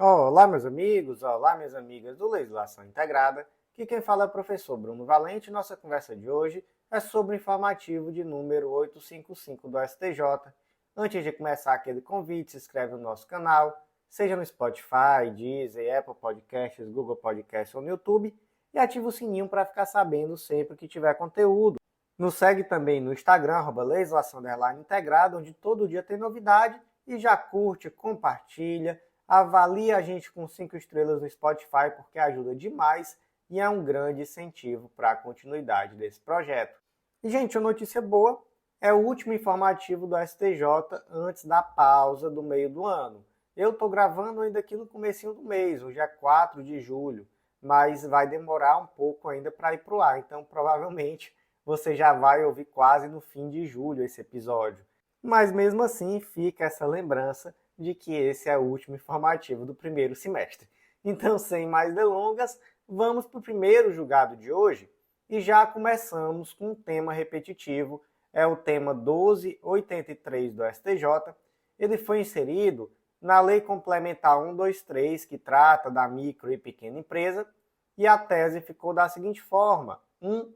Olá, meus amigos, olá, minhas amigas do Legislação Integrada. Aqui quem fala é o professor Bruno Valente. Nossa conversa de hoje é sobre o informativo de número 855 do STJ. Antes de começar aquele convite, se inscreve no nosso canal, seja no Spotify, Deezer, Apple Podcasts, Google Podcasts ou no YouTube, e ativa o sininho para ficar sabendo sempre que tiver conteúdo. Nos segue também no Instagram, @legislação_integrada, onde todo dia tem novidade, e já curte, compartilha, avalie a gente com 5 estrelas no Spotify, porque ajuda demais e é um grande incentivo para a continuidade desse projeto. E, gente, a notícia boa é o último informativo do STJ antes da pausa do meio do ano. Eu estou gravando ainda aqui no comecinho do mês, hoje é 4 de julho, mas vai demorar um pouco ainda para ir para o ar, então provavelmente você já vai ouvir quase no fim de julho esse episódio. Mas mesmo assim fica essa lembrança de que esse é o último informativo do primeiro semestre. Então, sem mais delongas, vamos para o primeiro julgado de hoje e já começamos com um tema repetitivo, é o tema 1283 do STJ. Ele foi inserido na Lei Complementar 123, que trata da micro e pequena empresa, e a tese ficou da seguinte forma: 1.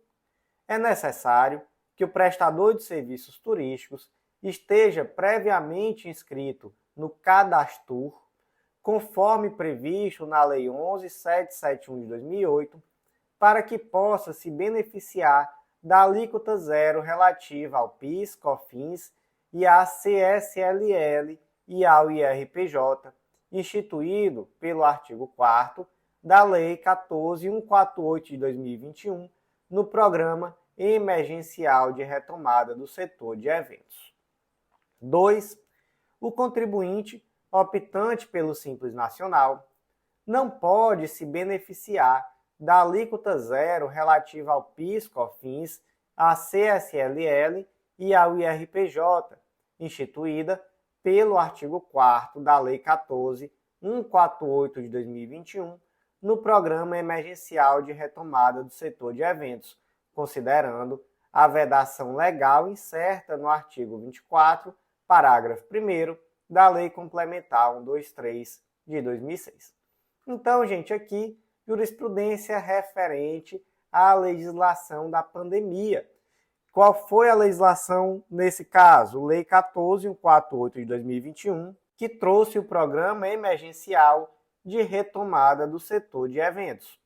É necessário que o prestador de serviços turísticos esteja previamente inscrito no Cadastur, conforme previsto na Lei 11.771 de 2008, para que possa se beneficiar da alíquota zero relativa ao PIS, COFINS e à CSLL e ao IRPJ, instituído pelo artigo 4º da Lei 14.148 de 2021, no Programa Emergencial de Retomada do Setor de Eventos. 2. O contribuinte optante pelo Simples Nacional não pode se beneficiar da alíquota zero relativa ao PIS, COFINS, à CSLL e ao IRPJ, instituída pelo artigo 4º da Lei 14.148 de 2021, no Programa Emergencial de Retomada do Setor de Eventos, considerando a vedação legal incerta no artigo 24, parágrafo 1º, da Lei Complementar 123 de 2006. Então, gente, aqui, jurisprudência referente à legislação da pandemia. Qual foi a legislação nesse caso? Lei 14.148 de 2021, que trouxe o Programa Emergencial de Retomada do Setor de Eventos.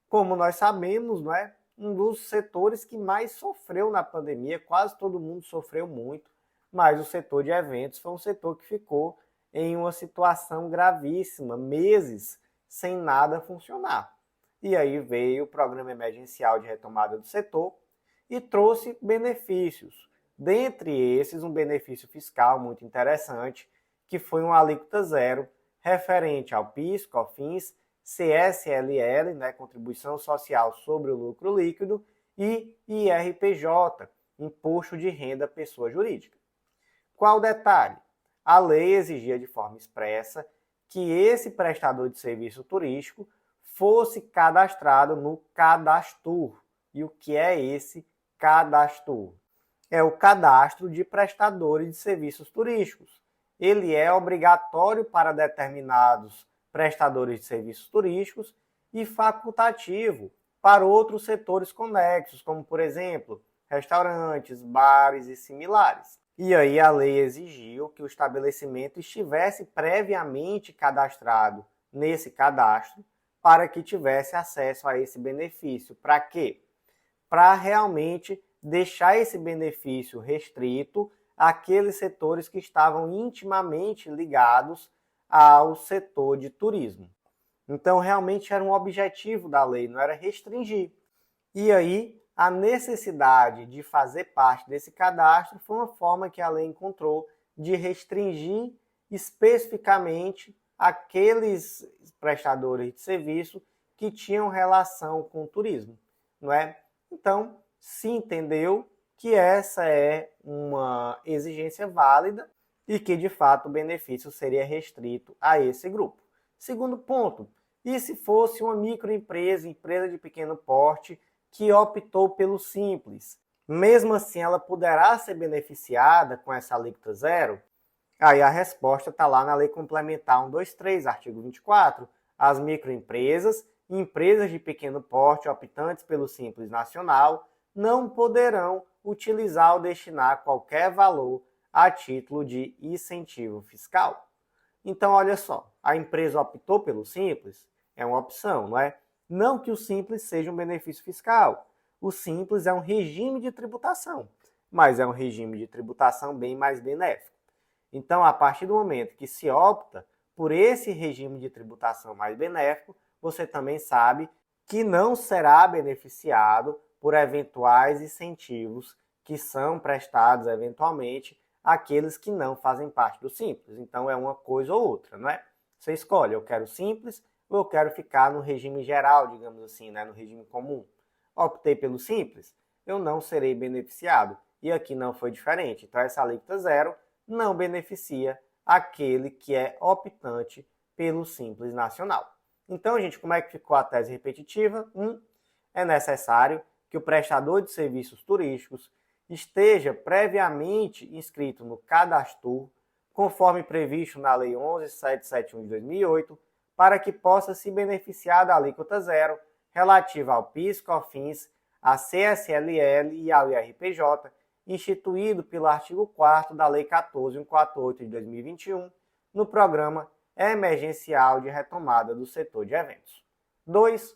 Como nós sabemos, não é? Um dos setores que mais sofreu na pandemia, quase todo mundo sofreu muito, mas o setor de eventos foi um setor que ficou em uma situação gravíssima, meses sem nada funcionar. E aí veio o Programa Emergencial de Retomada do Setor e trouxe benefícios. Dentre esses, um benefício fiscal muito interessante, que foi uma alíquota zero referente ao PIS, COFINS, CSLL, né, Contribuição Social sobre o Lucro Líquido, e IRPJ, Imposto de Renda Pessoa Jurídica. Qual o detalhe? A lei exigia de forma expressa que esse prestador de serviço turístico fosse cadastrado no Cadastur. E o que é esse Cadastur? É o cadastro de prestadores de serviços turísticos. Ele é obrigatório para determinados prestadores de serviços turísticos e facultativo para outros setores conexos, como, por exemplo, restaurantes, bares e similares. E aí a lei exigiu que o estabelecimento estivesse previamente cadastrado nesse cadastro para que tivesse acesso a esse benefício. Para quê? Para realmente deixar esse benefício restrito àqueles setores que estavam intimamente ligados ao setor de turismo. Então, realmente era um objetivo da lei, não era restringir. E aí, a necessidade de fazer parte desse cadastro foi uma forma que a lei encontrou de restringir especificamente aqueles prestadores de serviço que tinham relação com o turismo, não é? Então, se entendeu que essa é uma exigência válida e que, de fato, o benefício seria restrito a esse grupo. Segundo ponto, e se fosse uma microempresa, empresa de pequeno porte, que optou pelo Simples? Mesmo assim, ela poderá ser beneficiada com essa alíquota zero? Aí a resposta está lá na Lei Complementar 123, artigo 24. As microempresas e empresas de pequeno porte optantes pelo Simples Nacional não poderão utilizar ou destinar qualquer valor a título de incentivo fiscal. Então, olha só, a empresa optou pelo Simples, é uma opção, não é? Não que o Simples seja um benefício fiscal. O Simples é um regime de tributação, mas é um regime de tributação bem mais benéfico. Então, a partir do momento que se opta por esse regime de tributação mais benéfico, você também sabe que não será beneficiado por eventuais incentivos que são prestados eventualmente àqueles que não fazem parte do Simples. Então, é uma coisa ou outra, não é? Você escolhe, eu quero Simples ou eu quero ficar no regime geral, digamos assim, né? No regime comum. Optei pelo Simples, eu não serei beneficiado. E aqui não foi diferente. Então, essa alíquota zero não beneficia aquele que é optante pelo Simples Nacional. Então, gente, como é que ficou a tese repetitiva? É necessário que o prestador de serviços turísticos esteja previamente inscrito no Cadastro, conforme previsto na Lei 11.771 de 2008, para que possa se beneficiar da alíquota zero relativa ao PIS, COFINS, à CSLL e ao IRPJ, instituído pelo artigo 4º da Lei 14.148 de 2021, no Programa Emergencial de Retomada do Setor de Eventos. 2.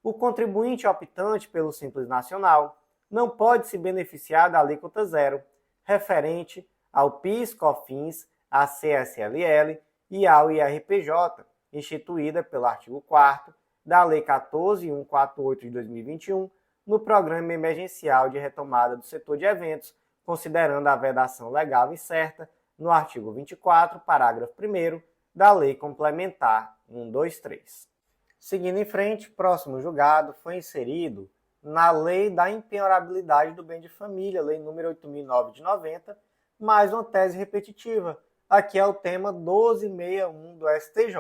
O contribuinte optante pelo Simples Nacional não pode se beneficiar da alíquota zero referente ao PIS, COFINS, à CSLL e ao IRPJ, instituída pelo artigo 4º da Lei 14.148 de 2021, no Programa Emergencial de Retomada do Setor de Eventos, considerando a vedação legal incerta no artigo 24, parágrafo 1º da Lei Complementar 123. Seguindo em frente, próximo julgado foi inserido na Lei da Impenhorabilidade do Bem de Família, Lei número 8.009 de 90, mais uma tese repetitiva. Aqui é o tema 1261 do STJ.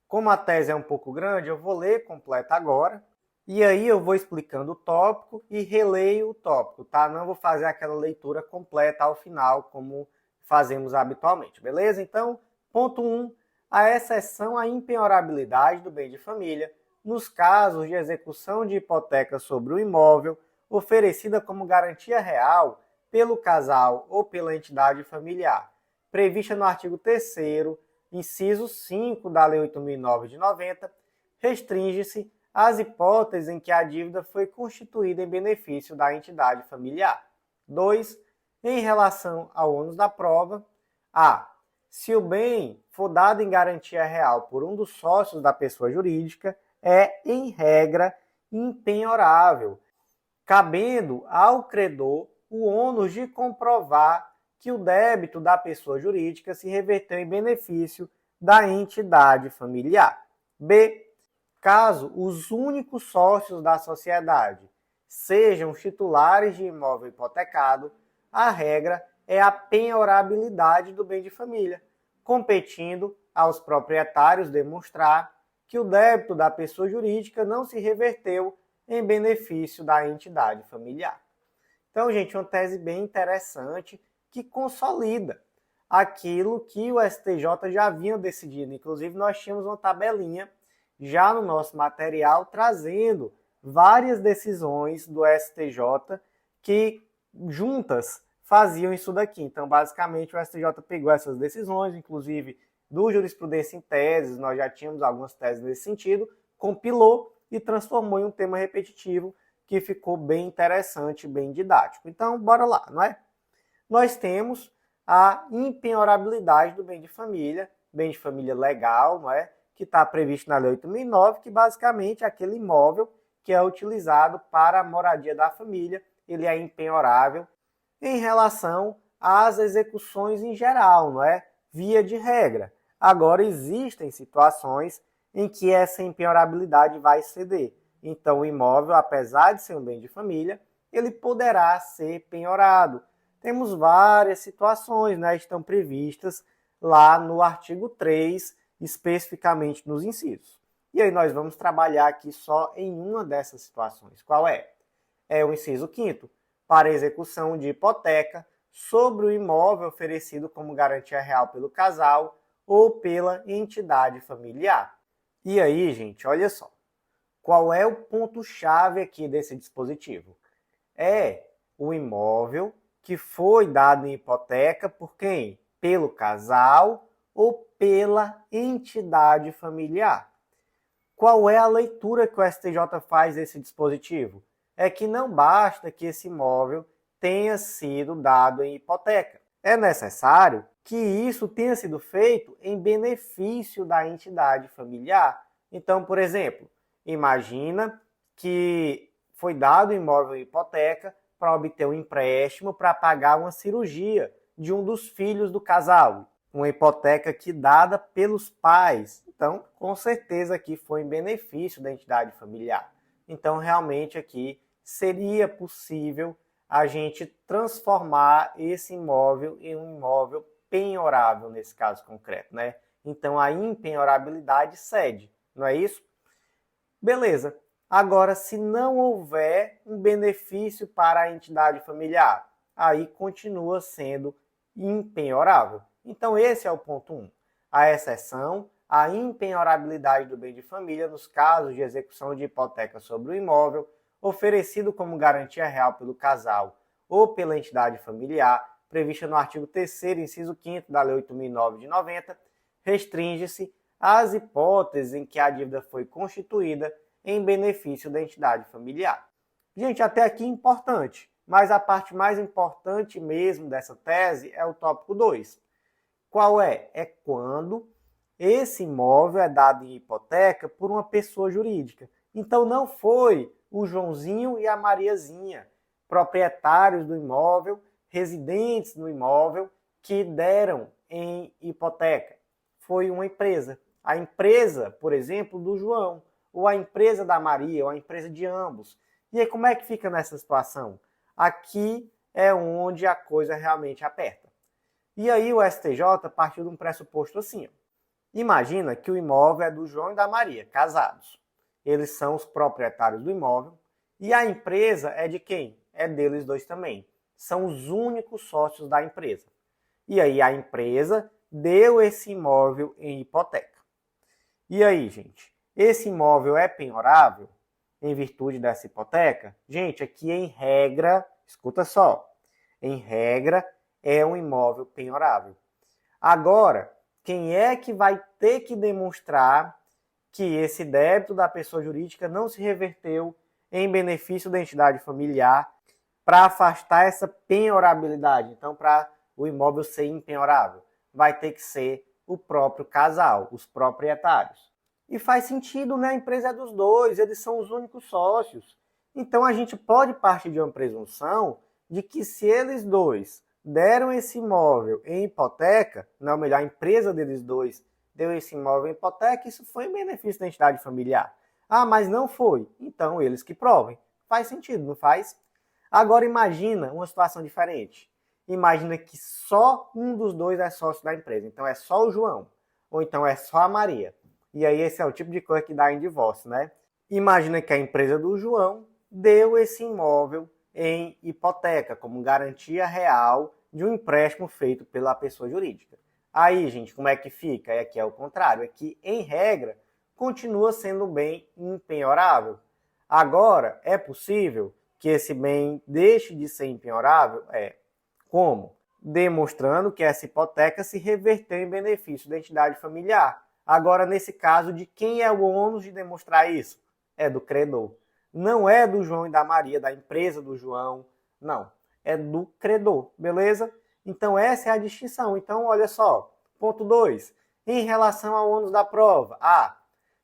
Como a tese é um pouco grande, eu vou ler completa agora, e aí eu vou explicando o tópico e releio o tópico, tá? Não vou fazer aquela leitura completa ao final, como fazemos habitualmente, beleza? Então, ponto 1, a exceção à impenhorabilidade do bem de família nos casos de execução de hipoteca sobre o imóvel oferecida como garantia real pelo casal ou pela entidade familiar, prevista no artigo 3º, inciso 5 da Lei 8.009 de 90, restringe-se às hipóteses em que a dívida foi constituída em benefício da entidade familiar. 2. Em relação ao ônus da prova, a. Se o bem for dado em garantia real por um dos sócios da pessoa jurídica, é, em regra, impenhorável, cabendo ao credor o ônus de comprovar que o débito da pessoa jurídica se reverteu em benefício da entidade familiar. B. Caso os únicos sócios da sociedade sejam os titulares de imóvel hipotecado, a regra é a penhorabilidade do bem de família, competindo aos proprietários demonstrar que o débito da pessoa jurídica não se reverteu em benefício da entidade familiar. Então, gente, uma tese bem interessante que consolida aquilo que o STJ já havia decidido. Inclusive, nós tínhamos uma tabelinha já no nosso material trazendo várias decisões do STJ que juntas faziam isso daqui. Então, basicamente, o STJ pegou essas decisões, inclusive do Jurisprudência em Teses, nós já tínhamos algumas teses nesse sentido, compilou e transformou em um tema repetitivo que ficou bem interessante, bem didático. Então, bora lá, não é? Nós temos a impenhorabilidade do bem de família legal, não é? Que está previsto na Lei 8.009, que basicamente é aquele imóvel que é utilizado para a moradia da família, ele é impenhorável em relação às execuções em geral, não é? Via de regra. Agora, existem situações em que essa impenhorabilidade vai ceder. Então, o imóvel, apesar de ser um bem de família, ele poderá ser penhorado. Temos várias situações, né? Estão previstas lá no artigo 3, especificamente nos incisos. E aí nós vamos trabalhar aqui só em uma dessas situações. Qual é? É o inciso 5º, para execução de hipoteca sobre o imóvel oferecido como garantia real pelo casal ou pela entidade familiar. E aí, gente, olha só. Qual é o ponto-chave aqui desse dispositivo? É o imóvel que foi dado em hipoteca por quem? Pelo casal ou pela entidade familiar. Qual é a leitura que o STJ faz desse dispositivo? É que não basta que esse imóvel tenha sido dado em hipoteca. É necessário que isso tenha sido feito em benefício da entidade familiar. Então, por exemplo, imagina que foi dado o imóvel em hipoteca para obter um empréstimo para pagar uma cirurgia de um dos filhos do casal. Uma hipoteca aqui dada pelos pais. Então, com certeza aqui foi em benefício da entidade familiar. Então, realmente aqui seria possível a gente transformar esse imóvel em um imóvel penhorável nesse caso concreto, né? Então, a impenhorabilidade cede, não é isso? Beleza. Agora, se não houver um benefício para a entidade familiar, aí continua sendo impenhorável. Então, esse é o ponto 1. A exceção, a impenhorabilidade do bem de família nos casos de execução de hipoteca sobre o imóvel oferecido como garantia real pelo casal ou pela entidade familiar, prevista no artigo 3º, inciso 5º da Lei 8.009 de 90, restringe-se às hipóteses em que a dívida foi constituída em benefício da entidade familiar. Gente, até aqui importante, mas a parte mais importante mesmo dessa tese é o tópico 2. Qual é? É quando esse imóvel é dado em hipoteca por uma pessoa jurídica. Então não foi o Joãozinho e a Mariazinha, proprietários do imóvel, residentes no imóvel, que deram em hipoteca. Foi uma empresa. A empresa, por exemplo, do João, ou a empresa da Maria, ou a empresa de ambos. E aí como é que fica nessa situação? Aqui é onde a coisa realmente aperta. E aí o STJ partiu de um pressuposto assim. Imagina que o imóvel é do João e da Maria, casados. Eles são os proprietários do imóvel. E a empresa é de quem? É deles dois também. São os únicos sócios da empresa. E aí a empresa deu esse imóvel em hipoteca. E aí, gente, esse imóvel é penhorável em virtude dessa hipoteca? Gente, aqui em regra, escuta só, em regra é um imóvel penhorável. Agora, quem é que vai ter que demonstrar que esse débito da pessoa jurídica não se reverteu em benefício da entidade familiar para afastar essa penhorabilidade? Então, para o imóvel ser impenhorável, vai ter que ser o próprio casal, os proprietários. E faz sentido, né? A empresa é dos dois, eles são os únicos sócios. Então, a gente pode partir de uma presunção de que se eles dois deram esse imóvel em hipoteca, não, melhor, a empresa deles dois deu esse imóvel em hipoteca, isso foi em benefício da entidade familiar. Ah, mas não foi. Então, eles que provem. Faz sentido, não faz? Agora, imagina uma situação diferente. Imagina que só um dos dois é sócio da empresa. Então, é só o João. Ou então, é só a Maria. E aí, esse é o tipo de coisa que dá em divórcio, né? Imagina que a empresa do João deu esse imóvel em hipoteca, como garantia real de um empréstimo feito pela pessoa jurídica. Aí, gente, como é que fica? Aqui é o contrário. Aqui, em regra, continua sendo um bem impenhorável. Agora, é possível que esse bem deixe de ser impenhorável? Como? Demonstrando que essa hipoteca se reverteu em benefício da entidade familiar. Agora, nesse caso, de quem é o ônus de demonstrar isso? É do credor. Não é do João e da Maria, da empresa do João, não. É do credor, beleza? Então, essa é a distinção. Então, olha só, ponto 2. Em relação ao ônus da prova.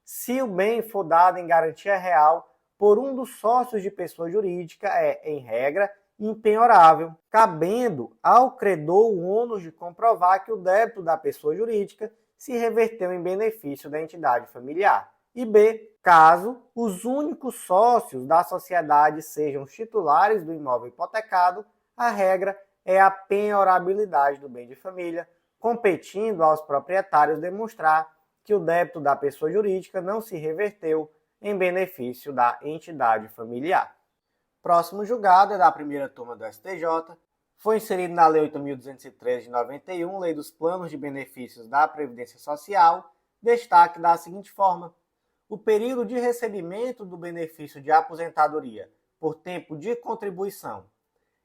Se o bem for dado em garantia real por um dos sócios de pessoa jurídica, em regra, impenhorável, cabendo ao credor o ônus de comprovar que o débito da pessoa jurídica se reverteu em benefício da entidade familiar. E B, caso os únicos sócios da sociedade sejam os titulares do imóvel hipotecado, a regra é a penhorabilidade do bem de família, competindo aos proprietários demonstrar que o débito da pessoa jurídica não se reverteu em benefício da entidade familiar. Próximo julgado é da primeira turma do STJ, Foi inserido na Lei 8.203 de 91, Lei dos Planos de Benefícios da Previdência Social, destaque da seguinte forma: o período de recebimento do benefício de aposentadoria por tempo de contribuição,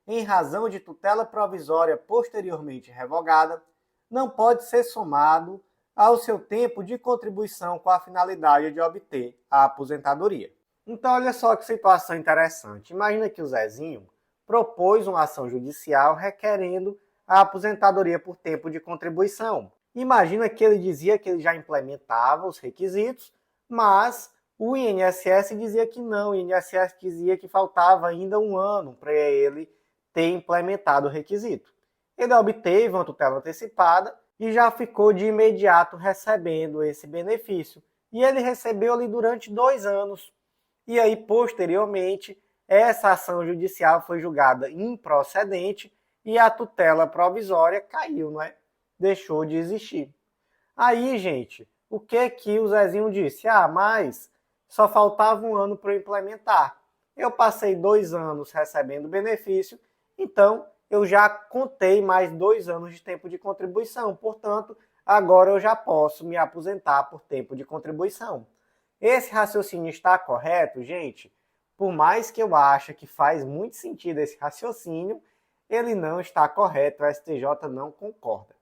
em razão de tutela provisória posteriormente revogada, não pode ser somado ao seu tempo de contribuição com a finalidade de obter a aposentadoria. Então, olha só que situação interessante. Imagina que o Zezinho propôs uma ação judicial requerendo a aposentadoria por tempo de contribuição. Imagina que ele dizia que ele já implementava os requisitos, mas o INSS dizia que não. O INSS dizia que faltava ainda um ano para ele ter implementado o requisito. Ele obteve uma tutela antecipada e já ficou de imediato recebendo esse benefício. E ele recebeu ali durante 2 anos. E aí, posteriormente, essa ação judicial foi julgada improcedente e a tutela provisória caiu, não é? Deixou de existir. Aí, gente, o que o Zezinho disse? Mas só faltava um ano para eu implementar. Eu passei 2 anos recebendo benefício, então eu já contei mais 2 anos de tempo de contribuição. Portanto, agora eu já posso me aposentar por tempo de contribuição. Esse raciocínio está correto, gente? Por mais que eu ache que faz muito sentido esse raciocínio, ele não está correto, o STJ não concorda.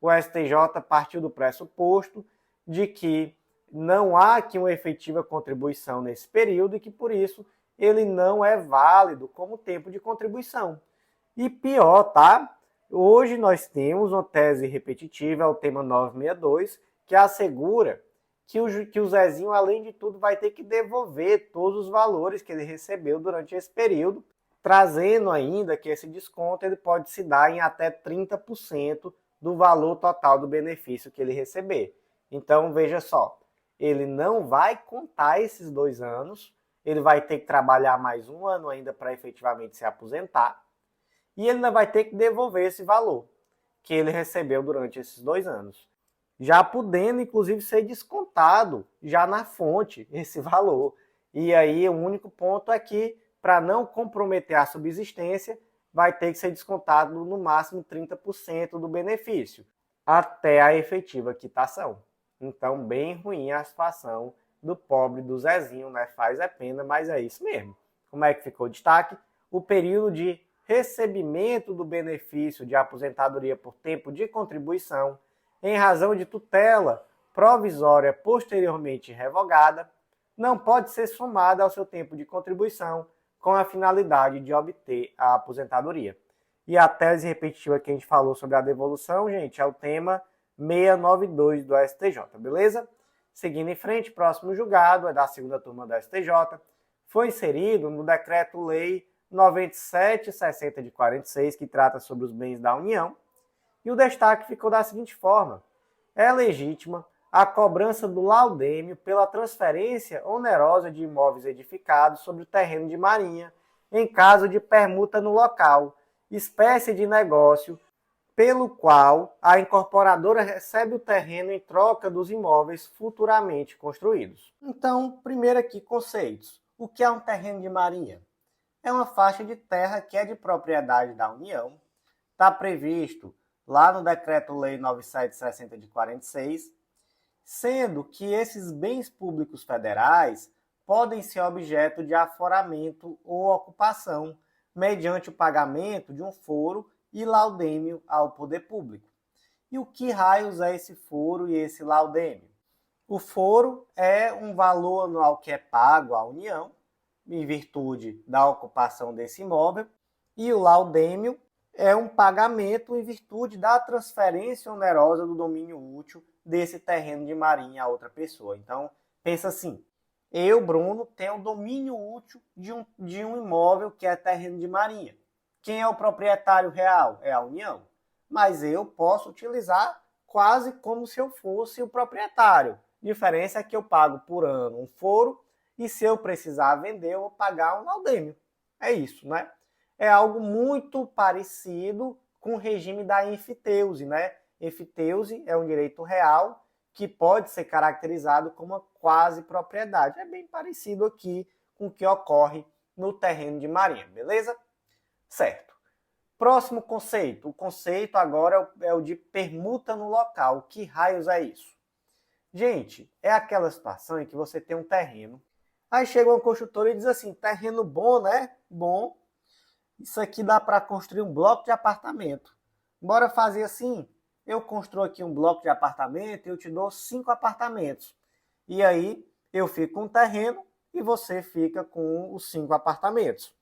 O STJ partiu do pressuposto de que não há aqui uma efetiva contribuição nesse período e que, por isso, ele não é válido como tempo de contribuição. E pior, tá? Hoje nós temos uma tese repetitiva, é o tema 962, que assegura que o Zezinho, além de tudo, vai ter que devolver todos os valores que ele recebeu durante esse período, trazendo ainda que esse desconto ele pode se dar em até 30% do valor total do benefício que ele receber. Então, veja só, ele não vai contar esses 2 anos, ele vai ter que trabalhar mais 1 ano ainda para efetivamente se aposentar, e ele ainda vai ter que devolver esse valor que ele recebeu durante esses 2 anos. Já podendo, inclusive, ser descontado já na fonte esse valor. E aí, o único ponto é que, para não comprometer a subsistência, vai ter que ser descontado no máximo 30% do benefício, até a efetiva quitação. Então, bem ruim a situação do pobre do Zezinho, né? Faz pena, mas é isso mesmo. Como é que ficou o destaque? O período de recebimento do benefício de aposentadoria por tempo de contribuição, em razão de tutela provisória posteriormente revogada, não pode ser somada ao seu tempo de contribuição com a finalidade de obter a aposentadoria. E a tese repetitiva que a gente falou sobre a devolução, gente, é o tema 692 do STJ, beleza? Seguindo em frente, próximo julgado é da segunda turma do STJ, foi inserido no Decreto-Lei 9760 de 46, que trata sobre os bens da União, e o destaque ficou da seguinte forma: é legítima a cobrança do laudêmio pela transferência onerosa de imóveis edificados sobre o terreno de marinha, em caso de permuta no local, espécie de negócio pelo qual a incorporadora recebe o terreno em troca dos imóveis futuramente construídos. Então, primeiro aqui, conceitos. O que é um terreno de marinha? É uma faixa de terra que é de propriedade da União, está previsto lá no Decreto-Lei 9760 de 46, sendo que esses bens públicos federais podem ser objeto de aforamento ou ocupação mediante o pagamento de um foro e laudêmio ao poder público. E o que raios é esse foro e esse laudêmio? O foro é um valor anual que é pago à União, em virtude da ocupação desse imóvel, e o laudêmio é um pagamento em virtude da transferência onerosa do domínio útil desse terreno de marinha a outra pessoa. Então, pensa assim, eu, Bruno, tenho o domínio útil de um imóvel que é terreno de marinha. Quem é o proprietário real? É a União. Mas eu posso utilizar quase como se eu fosse o proprietário. A diferença é que eu pago por ano um foro e se eu precisar vender, eu vou pagar um laudêmio. É isso, né? É algo muito parecido com o regime da enfiteuse, né? Enfiteuse é um direito real que pode ser caracterizado como uma quase propriedade. É bem parecido aqui com o que ocorre no terreno de marinha, beleza? Certo. Próximo conceito. O conceito agora é o de permuta no local. Que raios é isso? Gente, é aquela situação em que você tem um terreno. Aí chega um construtor e diz assim, terreno bom, né? Bom. Isso aqui dá para construir um bloco de apartamento. Bora fazer assim? Eu construo aqui um bloco de apartamento e eu te dou 5 apartamentos. E aí eu fico com o terreno e você fica com os 5 apartamentos.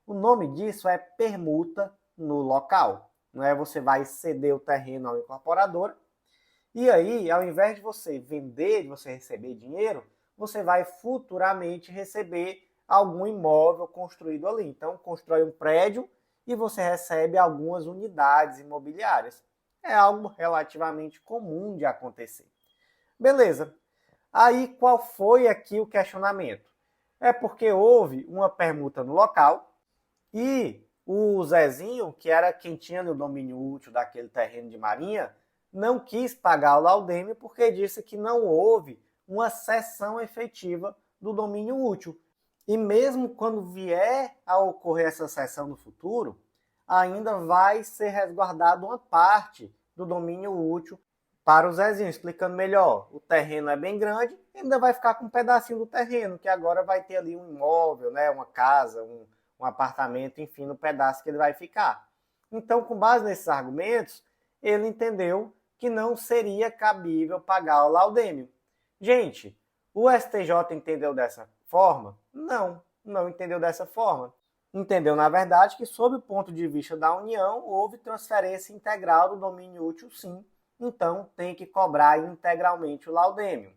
O nome disso é permuta no local. Não é? Você vai ceder o terreno ao incorporador e aí, ao invés de você vender, de você receber dinheiro, você vai futuramente receber algum imóvel construído ali. Então, constrói um prédio e você recebe algumas unidades imobiliárias. É algo relativamente comum de acontecer. Beleza. Aí, qual foi aqui o questionamento? É porque houve uma permuta no local e o Zezinho, que era quem tinha no domínio útil daquele terreno de Marinha, não quis pagar o laudêmio porque disse que não houve uma cessão efetiva do domínio útil. E mesmo quando vier a ocorrer essa cessão no futuro, ainda vai ser resguardado uma parte do domínio útil para o Zezinho. Explicando melhor, o terreno é bem grande, ainda vai ficar com um pedacinho do terreno, que agora vai ter ali um imóvel, né, uma casa, um apartamento, enfim, no pedaço que ele vai ficar. Então, com base nesses argumentos, ele entendeu que não seria cabível pagar o laudêmio. Gente, o STJ entendeu dessa forma? Não, não entendeu dessa forma. Entendeu, na verdade, que sob o ponto de vista da União, houve transferência integral do domínio útil, sim. Então, tem que cobrar integralmente o laudêmio.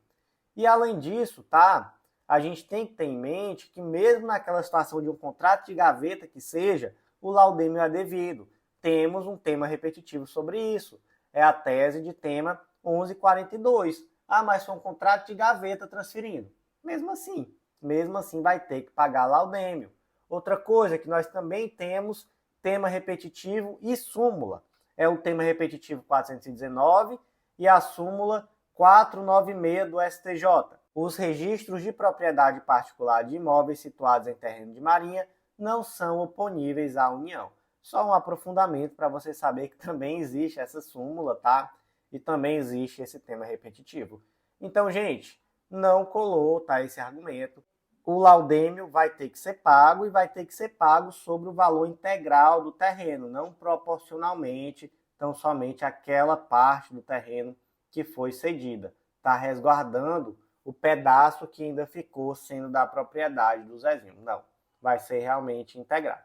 E, além disso, tá? A gente tem que ter em mente que mesmo naquela situação de um contrato de gaveta que seja, o laudêmio é devido. Temos um tema repetitivo sobre isso. É a tese de tema 1142. Ah, mas foi um contrato de gaveta transferindo. Mesmo assim vai ter que pagar laudêmio. Outra coisa que nós também temos, tema repetitivo e súmula. É o tema repetitivo 419 e a súmula 496 do STJ. Os registros de propriedade particular de imóveis situados em terreno de marinha não são oponíveis à União. Só um aprofundamento para você saber que também existe essa súmula, tá? E também existe esse tema repetitivo. Então, gente, não colou, tá, esse argumento. O laudêmio vai ter que ser pago e vai ter que ser pago sobre o valor integral do terreno, não proporcionalmente, então somente aquela parte do terreno que foi cedida. Está resguardando o pedaço que ainda ficou sendo da propriedade do Zezinho. Não, vai ser realmente integrado.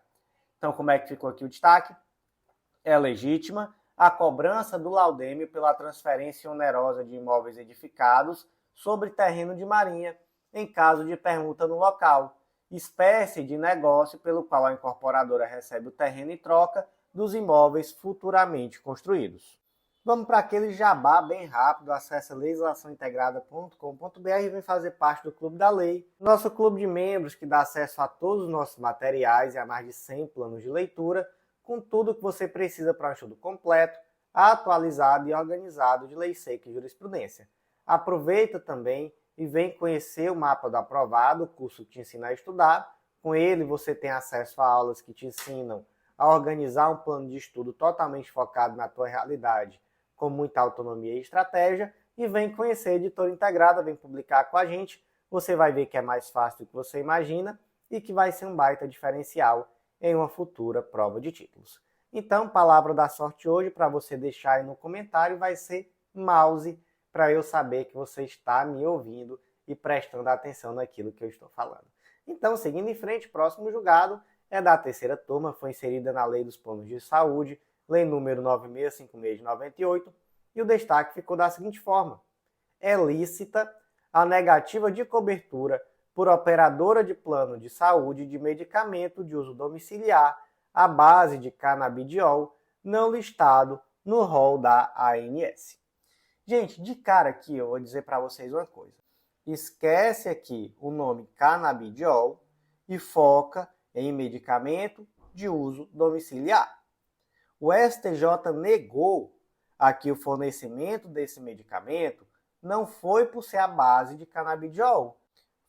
Então, como é que ficou aqui o destaque? É legítima a cobrança do laudêmio pela transferência onerosa de imóveis edificados sobre terreno de marinha, em caso de permuta no local, espécie de negócio pelo qual a incorporadora recebe o terreno em troca dos imóveis futuramente construídos. Vamos para aquele jabá bem rápido. Acesse legislaçãointegrada.com.br e vem fazer parte do Clube da Lei. Nosso clube de membros que dá acesso a todos os nossos materiais e a mais de 100 planos de leitura, com tudo o que você precisa para um estudo completo, atualizado e organizado de lei seca e jurisprudência. Aproveita também e vem conhecer o Mapa do Aprovado, o curso que te ensina a estudar. Com ele você tem acesso a aulas que te ensinam a organizar um plano de estudo totalmente focado na tua realidade, com muita autonomia e estratégia, e vem conhecer a Editora Integrada, vem publicar com a gente. Você vai ver que é mais fácil do que você imagina e que vai ser um baita diferencial em uma futura prova de títulos. Então, palavra da sorte hoje para você deixar aí no comentário vai ser mouse, para eu saber que você está me ouvindo e prestando atenção naquilo que eu estou falando. Então, seguindo em frente, próximo julgado é da terceira turma, foi inserida na Lei dos Planos de Saúde, Lei número 9656 de 98, e o destaque ficou da seguinte forma: é lícita a negativa de cobertura por operadora de plano de saúde de medicamento de uso domiciliar à base de canabidiol não listado no rol da ANS. Gente, de cara aqui eu vou dizer para vocês uma coisa. Esquece aqui o nome canabidiol e foca em medicamento de uso domiciliar. O STJ negou aqui o fornecimento desse medicamento não foi por ser a base de canabidiol,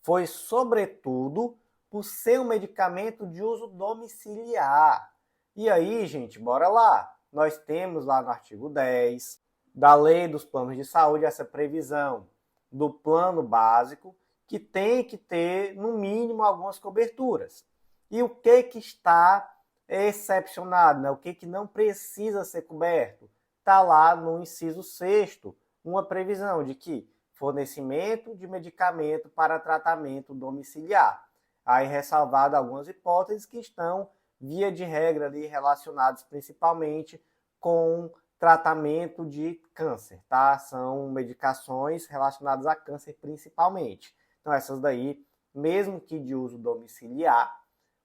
foi sobretudo por ser um medicamento de uso domiciliar. E aí, gente, bora lá. Nós temos lá no artigo 10 da Lei dos Planos de Saúde essa previsão do plano básico que tem que ter, no mínimo, algumas coberturas. E o que está excepcionado, né? O que não precisa ser coberto? Está lá no inciso 6º, uma previsão de que fornecimento de medicamento para tratamento domiciliar. Aí ressalvado algumas hipóteses que estão, via de regra, ali, relacionadas principalmente com tratamento de câncer, tá? São medicações relacionadas a câncer principalmente. Então essas daí, mesmo que de uso domiciliar,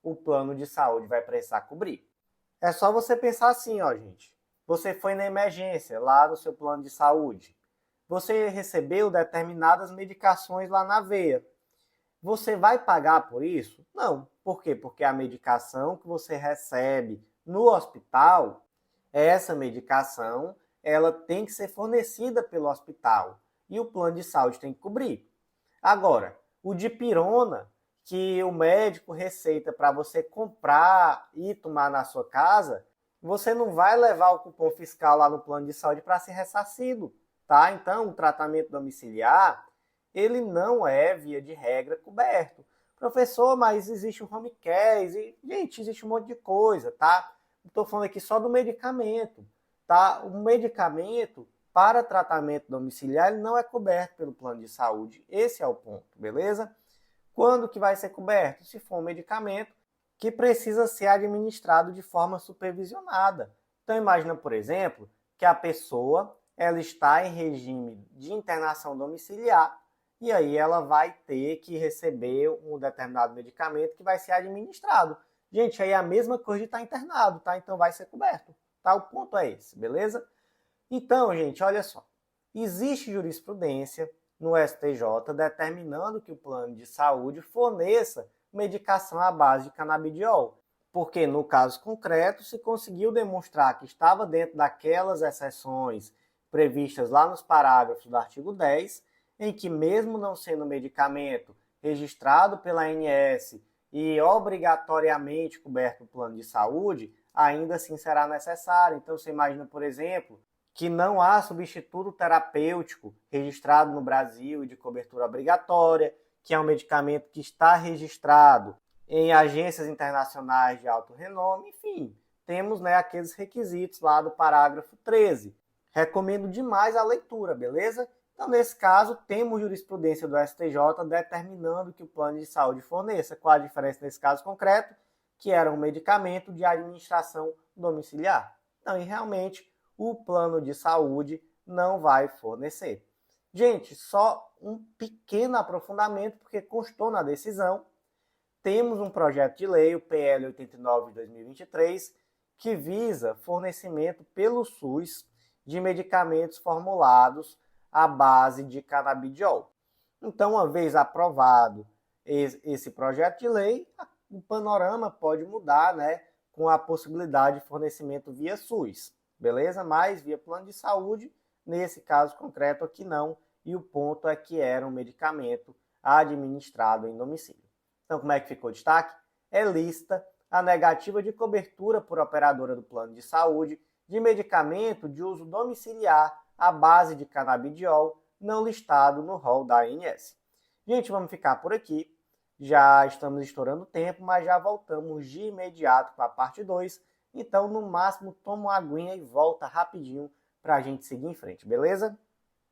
o plano de saúde vai precisar cobrir. É só você pensar assim, ó, gente. Você foi na emergência, lá no seu plano de saúde. Você recebeu determinadas medicações lá na veia. Você vai pagar por isso? Não. Por quê? Porque a medicação que você recebe no hospital, essa medicação, ela tem que ser fornecida pelo hospital. E o plano de saúde tem que cobrir. Agora, o dipirona, que o médico receita para você comprar e tomar na sua casa, você não vai levar o cupom fiscal lá no plano de saúde para ser ressarcido, tá? Então, o tratamento domiciliar, ele não é, via de regra, coberto. Professor, mas existe o home care, gente, existe um monte de coisa, tá? Estou falando aqui só do medicamento, tá? O medicamento para tratamento domiciliar ele não é coberto pelo plano de saúde. Esse é o ponto, beleza? Quando que vai ser coberto? Se for um medicamento que precisa ser administrado de forma supervisionada. Então imagina, por exemplo, que a pessoa ela está em regime de internação domiciliar e aí ela vai ter que receber um determinado medicamento que vai ser administrado. Gente, aí é a mesma coisa de estar internado, tá? Então vai ser coberto, tá? O ponto é esse, beleza? Então, gente, olha só. Existe jurisprudência no STJ determinando que o plano de saúde forneça medicação à base de canabidiol, porque no caso concreto se conseguiu demonstrar que estava dentro daquelas exceções previstas lá nos parágrafos do artigo 10, em que mesmo não sendo medicamento registrado pela ANS e obrigatoriamente coberto no plano de saúde, ainda assim será necessário. Então você imagina, por exemplo, que não há substituto terapêutico registrado no Brasil e de cobertura obrigatória, que é um medicamento que está registrado em agências internacionais de alto renome, enfim, temos, né, aqueles requisitos lá do parágrafo 13. Recomendo demais a leitura, beleza? Então, nesse caso, temos jurisprudência do STJ determinando que o plano de saúde forneça. Qual a diferença nesse caso concreto? Que era um medicamento de administração domiciliar. Então, e realmente, o plano de saúde não vai fornecer. Gente, só um pequeno aprofundamento, porque constou na decisão. Temos um projeto de lei, o PL 89 de 2023, que visa fornecimento pelo SUS de medicamentos formulados à base de canabidiol. Então, uma vez aprovado esse projeto de lei, o panorama pode mudar, né, com a possibilidade de fornecimento via SUS, beleza? Mas via plano de saúde, nesse caso concreto aqui não, e o ponto é que era um medicamento administrado em domicílio. Então, como é que ficou o destaque? É lista a negativa de cobertura por operadora do plano de saúde de medicamento de uso domiciliar à base de canabidiol não listado no rol da ANS. Gente, vamos ficar por aqui. Já estamos estourando o tempo, mas já voltamos de imediato com a parte 2. Então, no máximo, toma uma aguinha e volta rapidinho para a gente seguir em frente, beleza?